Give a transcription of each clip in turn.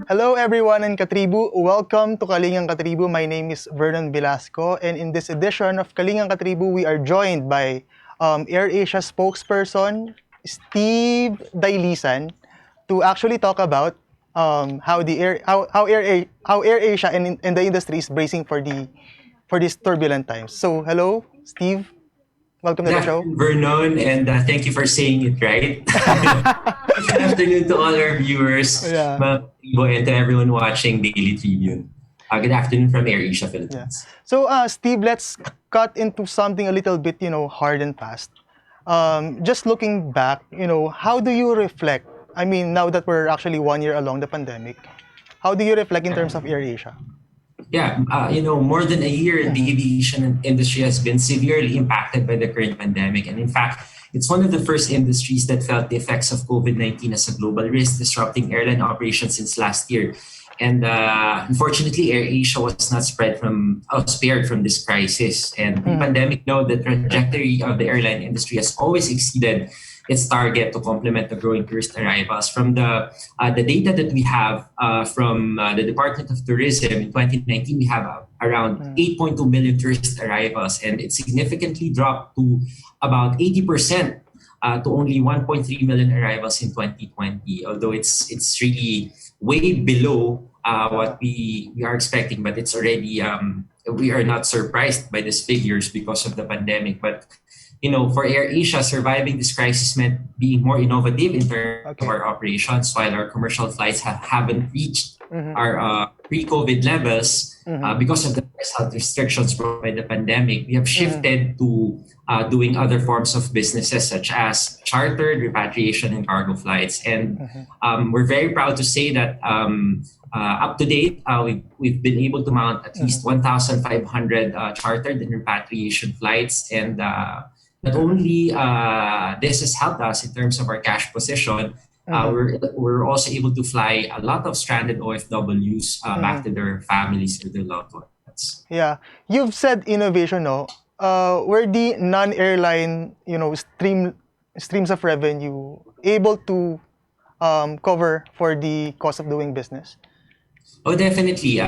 Hello everyone in Katribu. Welcome to Kalingang Katribu. My name is Vernon Velasco, and in this edition of Kalingang Katribu, we are joined by AirAsia spokesperson Steve Dailisan to actually talk about how AirAsia and the industry is bracing for these turbulent times. So hello, Steve. Welcome to the show. Vernon, and thank you for saying it right. Good afternoon to all our viewers, Yeah. and to everyone watching Daily Tribune. Good afternoon from AirAsia Philippines. Yeah. So, Steve, let's cut into something a little bit, hard and fast. Just looking back, how do you reflect? I mean, now that we're actually 1 year along the pandemic, how do you reflect in terms of AirAsia? Yeah, more than a year, the aviation industry has been severely impacted by the current pandemic. And in fact, it's one of the first industries that felt the effects of COVID-19 as a global risk, disrupting airline operations since last year. And unfortunately, AirAsia was not spared from this crisis. And pre-pandemic, the trajectory of the airline industry has always exceeded its target to complement the growing tourist arrivals. From the data that we have from the Department of Tourism in 2019, we have around 8.2 million tourist arrivals, and it significantly dropped to about 80% to only 1.3 million arrivals in 2020. Although it's really way below what we are expecting, but it's already we are not surprised by these figures because of the pandemic. But for AirAsia, surviving this crisis meant being more innovative in terms of our operations. While our commercial flights haven't reached our pre-COVID levels because of the health restrictions brought by the pandemic, we have shifted to doing other forms of businesses such as chartered, repatriation, and cargo flights. And we're very proud to say that up to date, we've been able to mount at least 1,500 chartered and repatriation flights. And not only this has helped us in terms of our cash position, we're also able to fly a lot of stranded OFWs back to their families or their loved ones. Yeah, you've said innovation, no? Were the non-airline, streams of revenue able to cover for the cost of doing business? Oh, definitely.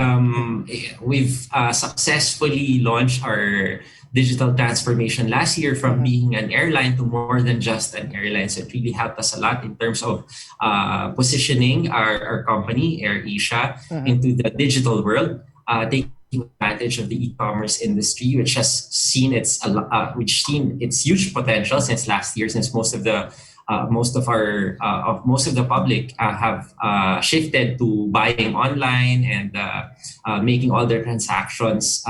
We've successfully launched our digital transformation last year from being an airline to more than just an airline. So it really helped us a lot in terms of positioning our company, AirAsia, into the digital world, taking advantage of the e-commerce industry, which has seen its huge potential since last year, since most of the public have shifted to buying online and making all their transactions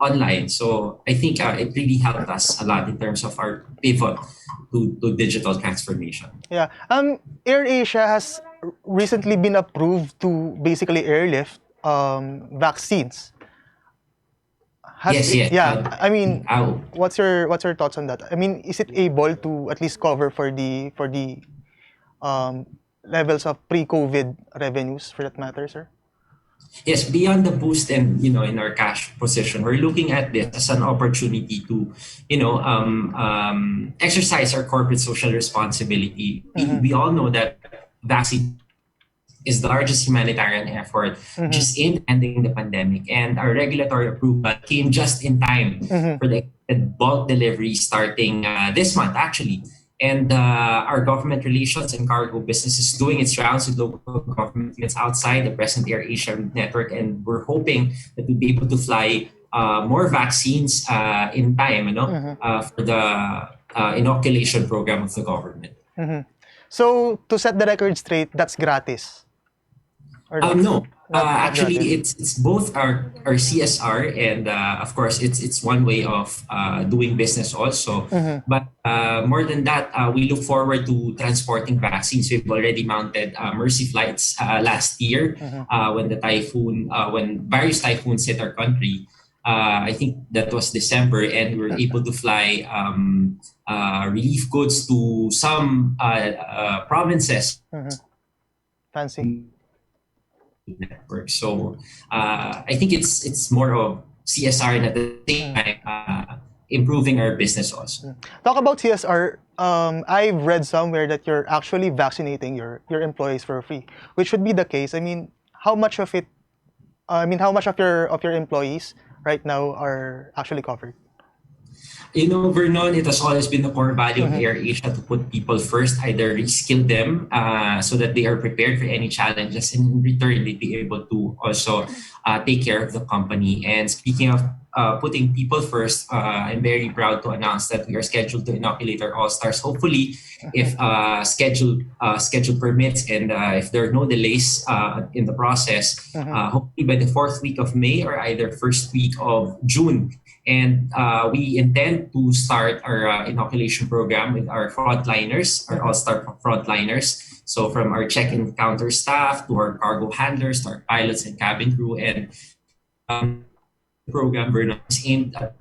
online. So I think it really helped us a lot in terms of our pivot to digital transformation. Yeah. AirAsia has recently been approved to basically airlift vaccines. Yes. Yeah. I mean, what's your thoughts on that? I mean, is it able to at least cover for the levels of pre-COVID revenues for that matter, sir? Yes, beyond the boost and in our cash position, we're looking at this as an opportunity to exercise our corporate social responsibility. We all know that vaccine is the largest humanitarian effort just in ending the pandemic, and our regulatory approval came just in time for the bulk delivery starting this month actually. And our government relations and cargo business is doing its rounds with local government units outside the present AirAsia network, and we're hoping that we'll be able to fly more vaccines in time, inoculation program of the government. So to set the record straight, that's gratis or not? No, Not actually, gratis. it's both our CSR and of course it's one way of doing business also. But more than that, we look forward to transporting vaccines. We've already mounted Mercy flights last year when the typhoon, when various typhoons hit our country. I think that was December, and we were able to fly relief goods to some provinces. Fancy. Network. So I think it's more of CSR and at the same time improving our business also. Talk about CSR. I've read somewhere that you're actually vaccinating your employees for free, which should be the case. I mean, how much of it? How much of your employees right now are actually covered? Vernon, it has always been the core value of AirAsia to put people first, either reskill them so that they are prepared for any challenges, and in return, they'd be able to also take care of the company. And speaking of putting people first, I'm very proud to announce that we are scheduled to inoculate our All-Stars. Hopefully, if schedule permits and if there are no delays in the process, hopefully by the fourth week of May or either first week of June. And we intend to start our inoculation program with our frontliners, our all-star frontliners. So from our check-in counter staff to our cargo handlers, to our pilots and cabin crew. And the program Vernon is aimed at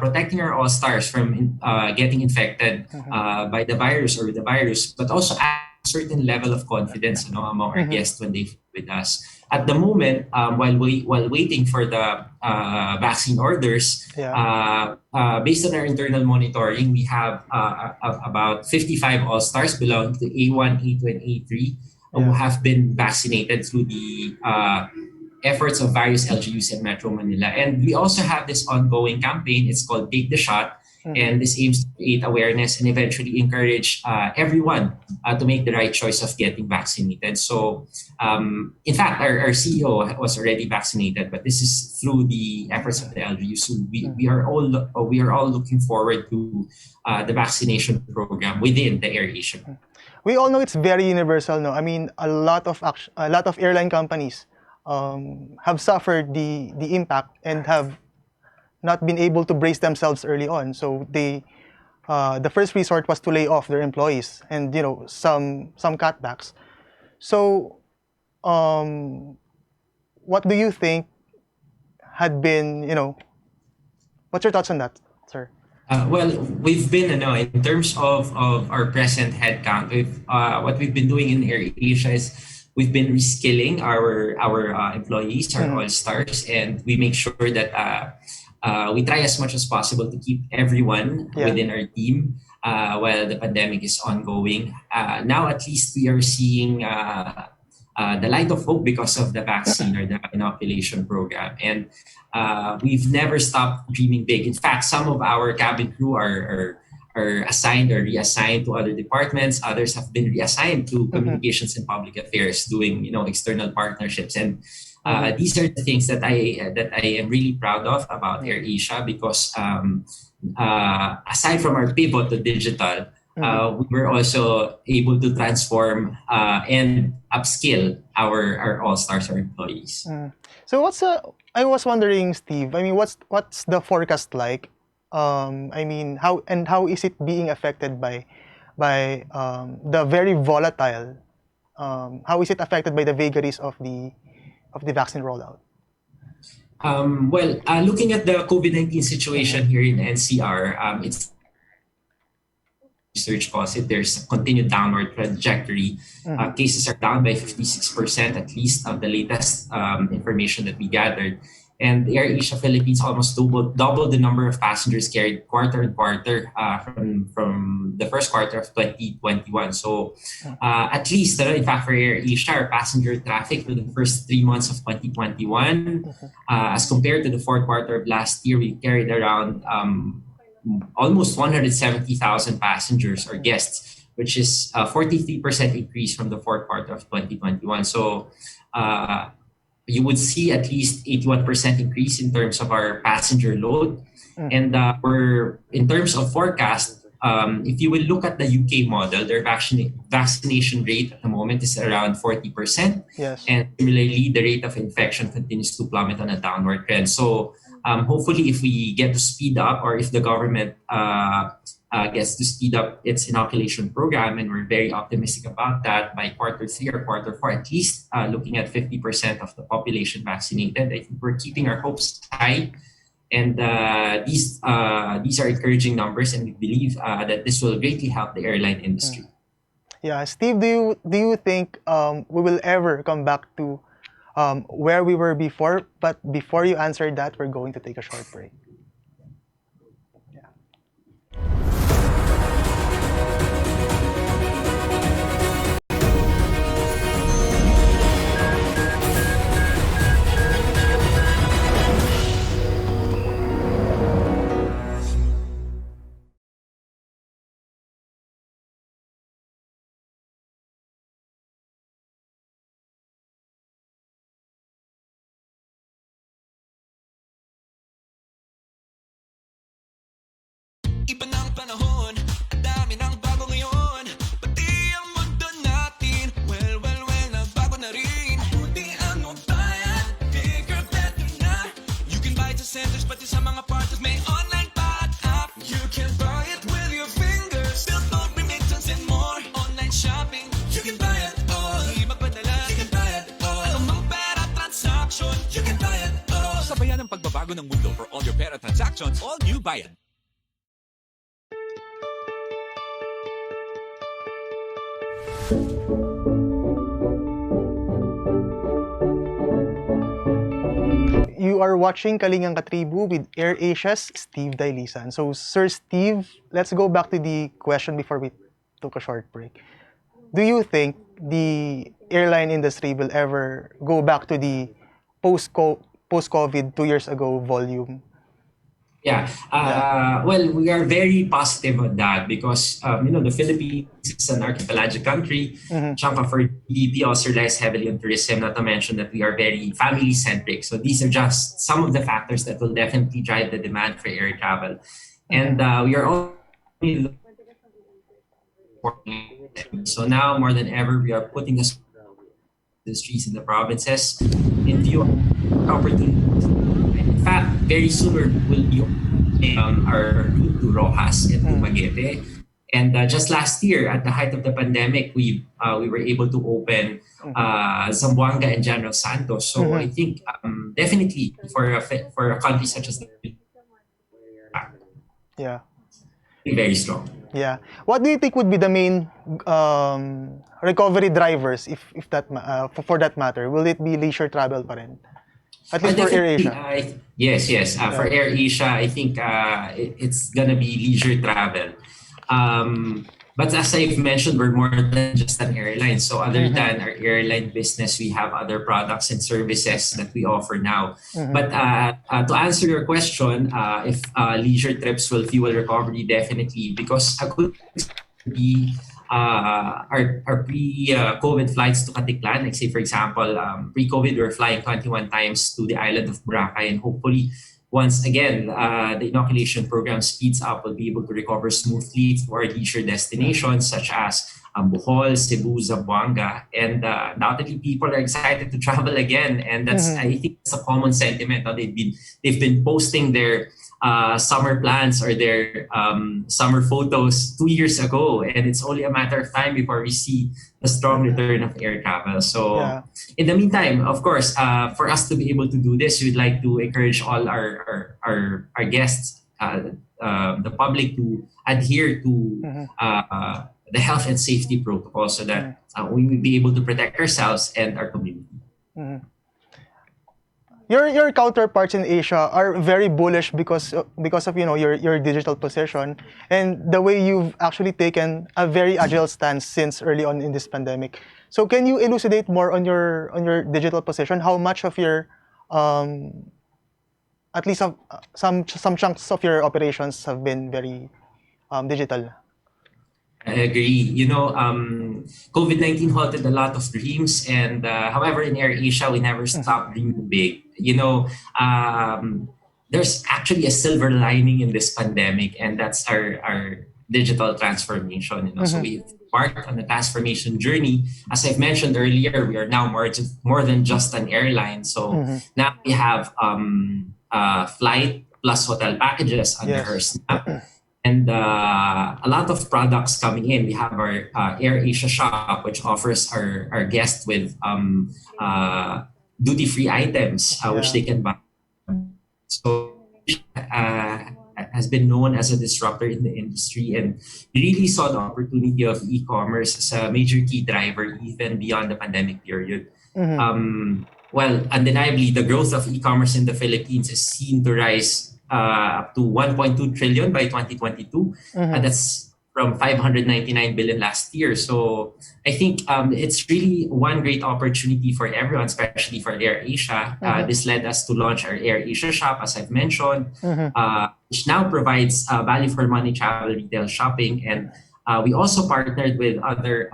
protecting our all-stars from getting infected by the virus or with the virus, but also add a certain level of confidence among our guests when they fly with us. At the moment, while waiting for the vaccine orders, based on our internal monitoring, we have about 55 All-Stars belonging to A1, A2, and A3 who have been vaccinated through the efforts of various LGUs in Metro Manila. And we also have this ongoing campaign. It's called Take the Shot. And this aims to create awareness and eventually encourage everyone to make the right choice of getting vaccinated. So, in fact, our CEO was already vaccinated, but this is through the efforts of the LGU. So we are all looking forward to the vaccination program within the AirAsia. We all know it's very universal, no? I mean, a lot of airline companies have suffered the impact and have not been able to brace themselves early on. So the first resort was to lay off their employees and some cutbacks. So what do you think had been what's your thoughts on that, sir? Well, we've been, in terms of our present headcount, what we've been doing in AirAsia is we've been reskilling our employees, our all-stars, and we make sure that we try as much as possible to keep everyone within our team while the pandemic is ongoing. Now, at least we are seeing the light of hope because of the vaccine or the inoculation program. And we've never stopped dreaming big. In fact, some of our cabin crew are assigned or reassigned to other departments. Others have been reassigned to communications and public affairs, doing external partnerships. And these are the things that I am really proud of about AirAsia, because aside from our pivot to digital, we were also able to transform and upskill our all-stars, our employees. So I was wondering, Steve, I mean, what's the forecast like? I mean, how is it being affected by the very volatile? How is it affected by the vagaries of the vaccine rollout? Looking at the COVID-19 situation here in NCR, it's research calls it, there's a continued downward trajectory. Cases are down by 56% at least of the latest information that we gathered. And AirAsia Philippines almost doubled the number of passengers carried quarter on quarter from the first quarter of 2021. So at least, in fact, for AirAsia, our passenger traffic for the first 3 months of 2021, as compared to the fourth quarter of last year, we carried around almost 170,000 passengers or guests, which is a 43% increase from the fourth quarter of 2021. So you would see at least 81% increase in terms of our passenger load. And we're, in terms of forecast, if you will look at the UK model, their vaccination rate at the moment is around 40%. Yes. And similarly, the rate of infection continues to plummet on a downward trend. So hopefully, if we get to speed up, or if the government gets to speed up its inoculation program, and we're very optimistic about that, by quarter 3 or quarter 4, at least looking at 50% of the population vaccinated, I think we're keeping our hopes high. And these are encouraging numbers, and we believe that this will greatly help the airline industry. Yeah, Steve, do you think we will ever come back to where we were before? But before you answer that, we're going to take a short break. Iba ng panahon, ang dami ng bago ngayon. Pati ang mundo natin, well, nagbago na rin. Buti ang magbayad, bigger, better na. You can buy it sa centers, pati sa mga partners, may online pa at app. You can buy it with your fingers, still don't remittance and more. Online shopping, you can buy it all. Di magpadala, you can buy it all. Anumang pera transaction, you can buy it all. Sabayan ang pagbabago ng mundo for all your pera transactions, all new Bayad. You are watching Kalingang Katribu with AirAsia's Steve Dailisan. So, Sir Steve, let's go back to the question before we took a short break. Do you think the airline industry will ever go back to the post-COVID 2 years ago volume? Yeah. Well, we are very positive on that because, the Philippines is an archipelagic country. Chunk of our GDP also relies heavily on tourism, not to mention that we are very family-centric. So these are just some of the factors that will definitely drive the demand for air travel. And we are all so now more than ever, we are putting the industries in the provinces in view of opportunities. In fact, very soon we'll be our route to Rojas and to Magete. And just last year, at the height of the pandemic, we were able to open Zamboanga and General Santos. So I think definitely for a country such as the Yeah. very strong. Yeah. What do you think would be the main recovery drivers if that for that matter? Will it be leisure travel pa rin? At least for AirAsia. Yes. For AirAsia, I think it's gonna be leisure travel. But as I've mentioned, we're more than just an airline. So other than our airline business, we have other products and services that we offer now. But to answer your question, if leisure trips will fuel recovery, definitely, because a good be our pre-COVID flights to Katiklan. Like say, for example, pre-COVID, we were flying 21 times to the island of Boracay, and hopefully, once again, the inoculation program speeds up, we'll be able to recover smoothly to our leisure destinations such as Bohol, Cebu, Zamboanga, and undoubtedly people are excited to travel again. And that's I think it's a common sentiment. Now they've been posting their summer plans or their summer photos 2 years ago, and it's only a matter of time before we see a strong return of air travel. So in the meantime, of course, for us to be able to do this, we'd like to encourage all our guests, the public, to adhere to the health and safety protocols so that we will be able to protect ourselves and our community. Your counterparts in Asia are very bullish because of your digital position and the way you've actually taken a very agile stance since early on in this pandemic. So can you elucidate more on your digital position? How much of your at least some chunks of your operations have been very digital? I agree. COVID-19 halted a lot of dreams, and however, in AirAsia, we never stopped dreaming big. There's actually a silver lining in this pandemic, and that's our digital transformation. So we've embarked on a transformation journey. As I've mentioned earlier, we are now more than just an airline. So now we have flight plus hotel packages under our Yes. snap. And a lot of products coming in. We have our AirAsia shop, which offers our guests with duty-free items, which Yeah. they can buy. So uh, has been known as a disruptor in the industry, and we really saw the opportunity of e-commerce as a major key driver even beyond the pandemic period. Well, undeniably, the growth of e-commerce in the Philippines is seen to rise up to 1.2 trillion by 2022. That's from 599 billion last year. So I think it's really one great opportunity for everyone, especially for AirAsia. This led us to launch our AirAsia shop, as I've mentioned, which now provides value for money travel retail shopping. And we also partnered with other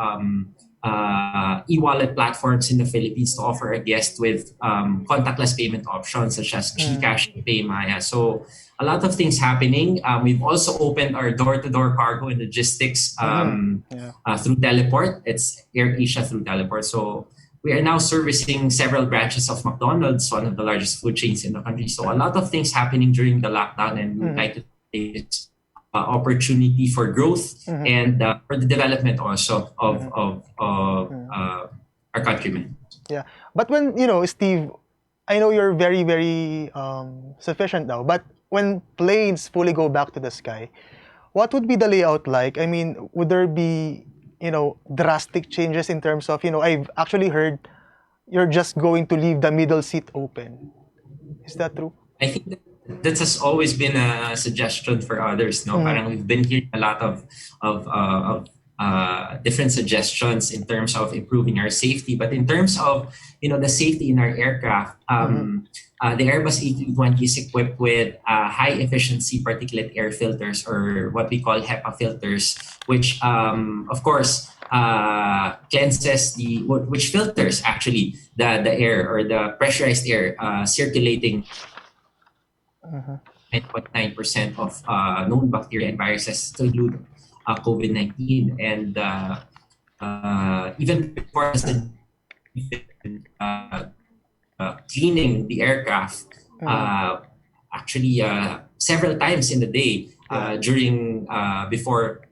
e-wallet platforms in the Philippines to offer a guest with contactless payment options such as GCash, PayMaya. So a lot of things happening. We've also opened our door-to-door cargo and logistics through Teleport. It's AirAsia through Teleport. So we are now servicing several branches of McDonald's, one of the largest food chains in the country. So a lot of things happening during the lockdown, and we would like to take this opportunity for growth and for the development also of our countrymen. Yeah. But when, Steve, I know you're very, very sufficient now, but when planes fully go back to the sky, what would be the layout like? I mean, would there be, drastic changes in terms of, I've actually heard you're just going to leave the middle seat open. Is that true? I think that has always been a suggestion for others. No, parang we've been hearing a lot of different suggestions in terms of improving our safety, but in terms of the safety in our aircraft, the Airbus A320 is equipped with high efficiency particulate air filters, or what we call HEPA filters, which of course cleanses which filters actually the air, or the pressurized air circulating 9.9% of known bacteria and viruses to include COVID-19. And even before cleaning the aircraft, actually several times in the day during before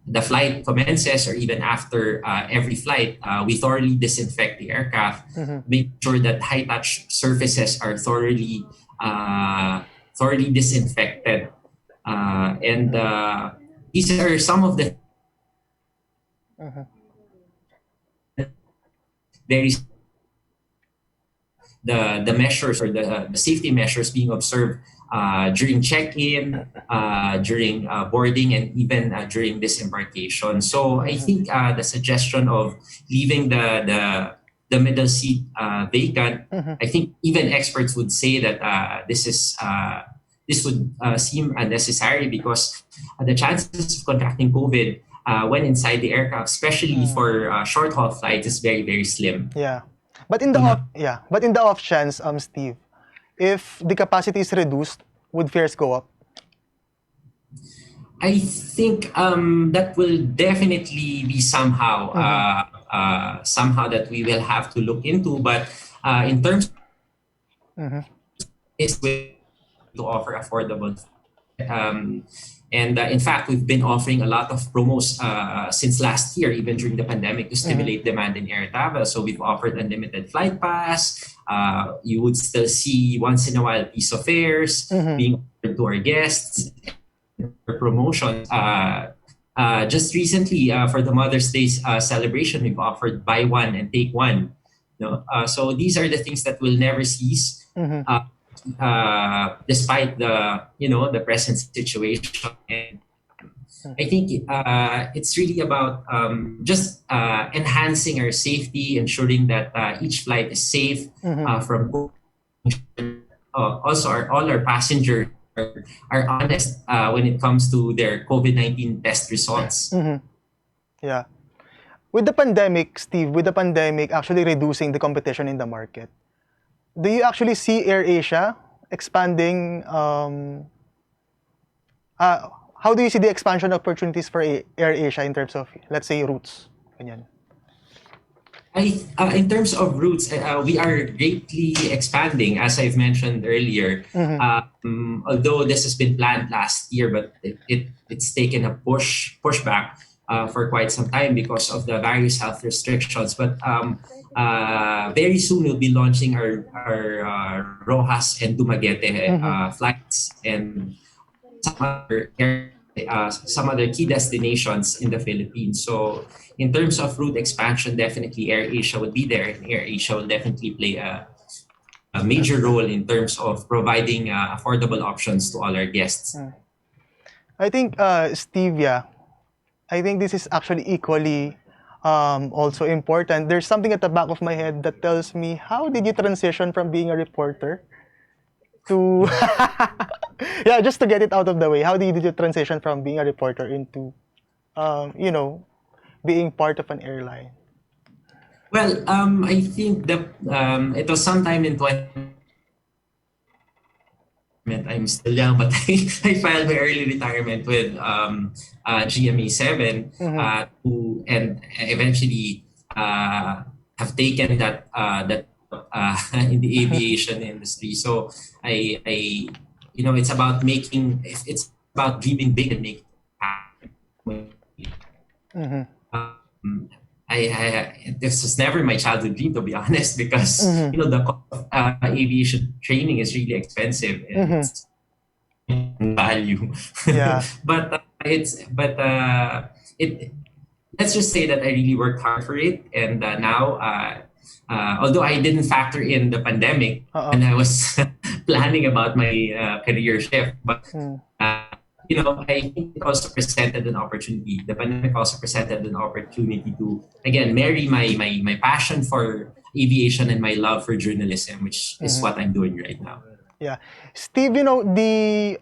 the flight commences, or even after every flight, we thoroughly disinfect the aircraft, make sure that high touch surfaces are thoroughly disinfected, and these are some of the very the measures, or the safety measures being observed during check-in, during boarding, and even during disembarkation. So I think the suggestion of leaving the middle seat vacant, I think even experts would say that this would seem unnecessary, because the chances of contracting COVID when inside the aircraft, especially for short haul flights, is very, very slim. Yeah. But in the off chance, Steve, if the capacity is reduced, would fares go up? I think that will definitely be somehow that we will have to look into. But in terms is to offer affordable. And in fact, we've been offering a lot of promos since last year, even during the pandemic, to stimulate demand in air travel. So we've offered unlimited flight pass. You would still see once in a while piece of fares being offered to our guests. Promotions. Just recently, for the Mother's Day celebration, we've offered buy one and take one. So these are the things that will never cease. Despite the present situation. And I think it's really about just enhancing our safety, ensuring that each flight is safe from also all our passengers are honest when it comes to their COVID-19 test results. Yeah. With the pandemic, Steve, actually reducing the competition in the market, do you actually see AirAsia expanding how do you see the expansion opportunities for AirAsia in terms of, let's say, routes? Ganyan. In terms of routes, we are greatly expanding, as I've mentioned earlier. Although this has been planned last year, but it's taken a pushback for quite some time because of the various health restrictions. But very soon we'll be launching our Rojas and Dumaguete flights and some other key destinations in the Philippines. So in terms of route expansion, definitely AirAsia would be there, and AirAsia will definitely play a major role in terms of providing affordable options to all our guests. I think, Steve, yeah, I think this is actually equally also important. There's something at the back of my head that tells me, how did you transition from being a reporter to yeah, just to get it out of the way, how did you transition from being a reporter into being part of an airline? Well, I think it was sometime in 20. I'm still young, but I filed my early retirement with GMA 7 and eventually have taken that in the aviation industry. So I it's about dreaming big and making it happen. This was never my childhood dream, to be honest, because the cost of aviation training is really expensive and it's value. Yeah. but let's just say that I really worked hard for it, and now although I didn't factor in the pandemic when I was planning about my career shift, but I think it also presented an opportunity. The pandemic also presented an opportunity to again marry my passion for aviation and my love for journalism, which is what I'm doing right now. Yeah, Steve, the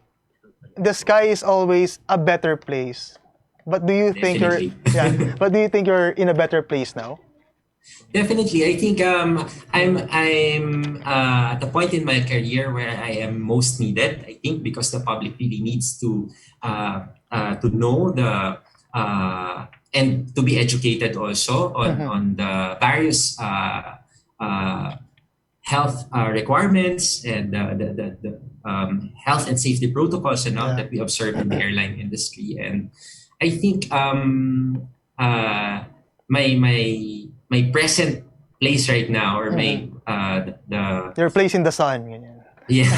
sky is always a better place. But do you think Definitely. But do you think you're in a better place now? Definitely, I think I'm at the point in my career where I am most needed. I think because the public really needs to know the and to be educated also on the various health requirements and the health and safety protocols and all that we observe in the airline industry. And I think my present place right now, or my Your place in the sun. Ganyan. yeah.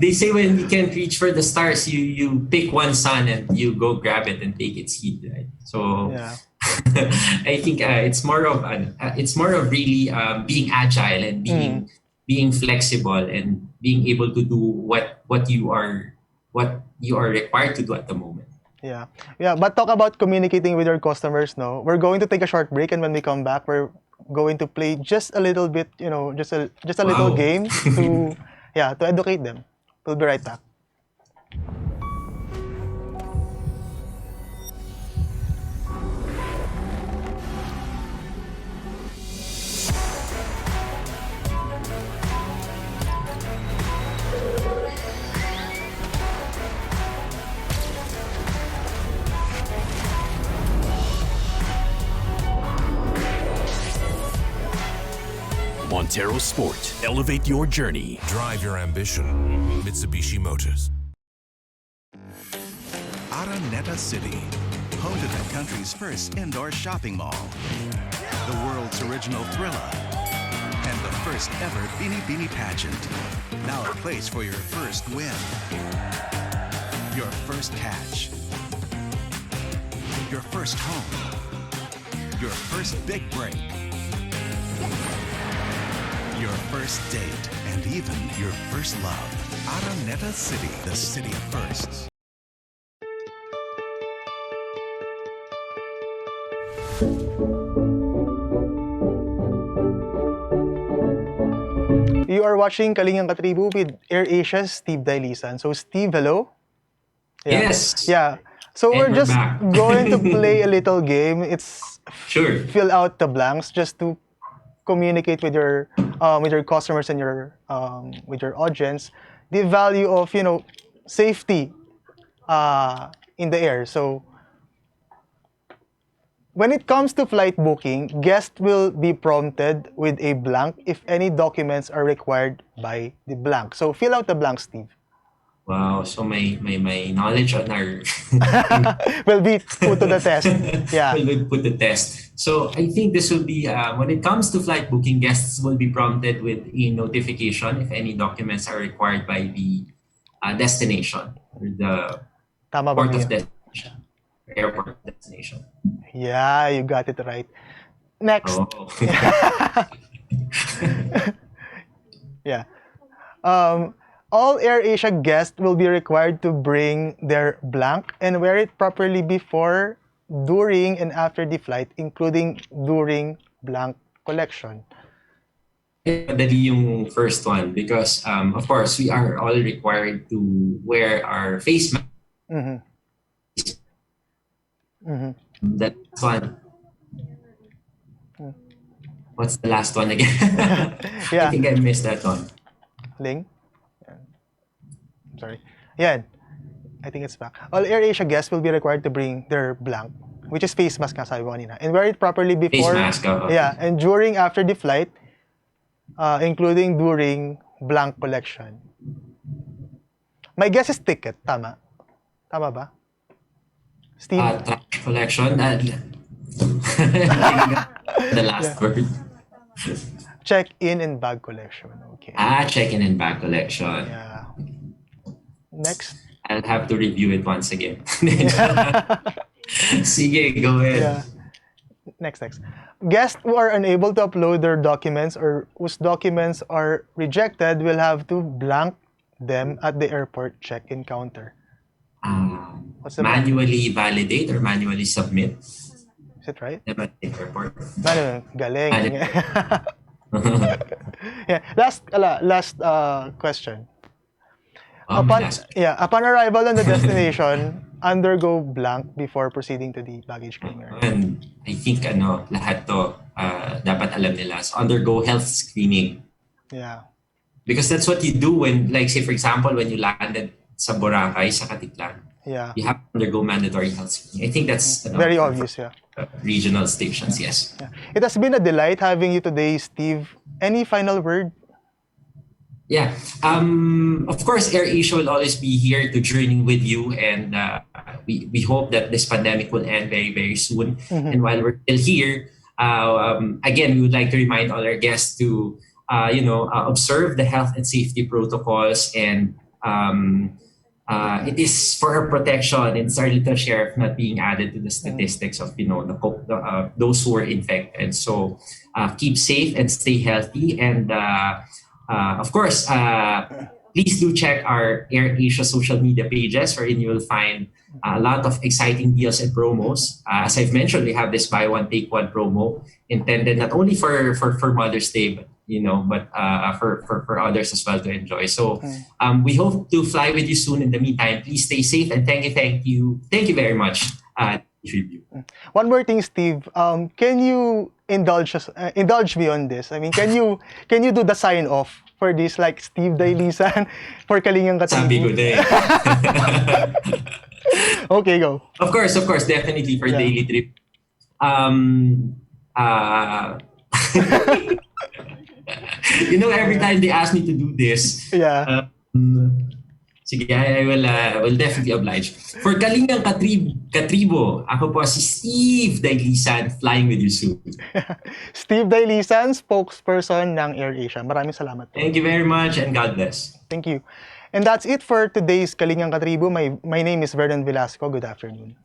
They say when you can't reach for the stars, you pick one sun and you go grab it and take its heat, right? So Yeah. I think it's more of really being agile and being flexible and being able to do what you are required to do at the moment. Yeah. Yeah, but talk about communicating with your customers, no? We're going to take a short break, and when we come back, we're going to play just a little bit, just a little Wow. game to educate them. We'll be right back. Montero Sport. Elevate your journey. Drive your ambition. Mitsubishi Motors. Araneta City, home to the country's first indoor shopping mall, the world's original Thrilla, and the first ever Bini Bini pageant. Now a place for your first win, your first catch, your first home, your first big break, your first date, and even your first love. Araneta City, the city of firsts. You are watching Kalingang Katribu with AirAsia's Steve Dailisan. So, Steve, hello? Yes. Yeah. So, And we're we're just back. going to play a little game. It's Sure. fill out the blanks just to communicate with your customers and your with your audience the value of safety in the air. So, when it comes to flight booking, guests will be prompted with a blank if any documents are required by the blank. So, fill out the blank, Steve. Wow, so my knowledge on our Will be put to the test. Yeah. will put the test. So I think this will be when it comes to flight booking, guests will be prompted with a notification if any documents are required by the destination or the Tama ba port of yun? destination, airport destination. Yeah, you got it right. Next. Oh. Yeah. All AirAsia guests will be required to bring their blank and wear it properly before, during, and after the flight, including during blank collection. Madali yung first one because of course we are all required to wear our face mask. Mhm. Mhm. That one. What's the last one again? Yeah. I think I missed that one. Ling? I'm sorry. Yan. I think it's back. All AirAsia guests will be required to bring their blank, which is face mask nga sabi ko kanina, and wear it properly before, mask, oo. yeah, and during, after the flight, including during blank collection. My guess is ticket. Tama? Tama ba? Steve? Trash collection. The last word. Check-in and bag collection. Okay. Check-in and bag collection. Yeah. Next. I'll have to review it once again. Sige, go ahead. Yeah. Next. Guests who are unable to upload their documents or whose documents are rejected will have to blank them at the airport check-in counter. What's the Manually validate or manually submit Is it right? them at the airport. Galing. Yeah. Last question. Upon arrival on the destination, undergo blank before proceeding to the baggage claim area. And I think lahat to dapat alam nila. So undergo health screening. Yeah. Because that's what you do when, like say for example, when you landed sa Boracay, sa Katitlan. Yeah. You have to undergo mandatory health screening. I think that's Very obvious, yeah. Regional stations, yes. Yeah. It has been a delight having you today, Steve. Any final word? Yeah. Of course, AirAsia will always be here to journey with you, and we hope that this pandemic will end very, very soon. And while we're still here, again, we would like to remind all our guests to, observe the health and safety protocols, and it is for our protection. It's our little share of not being added to the statistics of those who are infected. So keep safe and stay healthy, and of course, please do check our AirAsia social media pages, wherein you will find a lot of exciting deals and promos. As I've mentioned, we have this buy one take one promo intended not only for Mother's Day, but for others as well to enjoy. So we hope to fly with you soon. In the meantime, please stay safe, and thank you very much. Tribute. One more thing, Steve. Can you indulge me on this? I mean, can you do the sign off for this, like Steve Dailisan for Kalingang Sabi ko Katribu? din. Okay, go. Of course, definitely for daily trip. Every time they ask me to do this, Yeah. sige, I will definitely oblige. For Kalingang Katribo, ako po si Steve Dailisan, flying with you soon. Steve Dailisan, spokesperson ng AirAsia. Maraming salamat po. Thank you very much, and God bless. Thank you. And that's it for today's Kalingang Katribu. My name is Vernon Velasco. Good afternoon.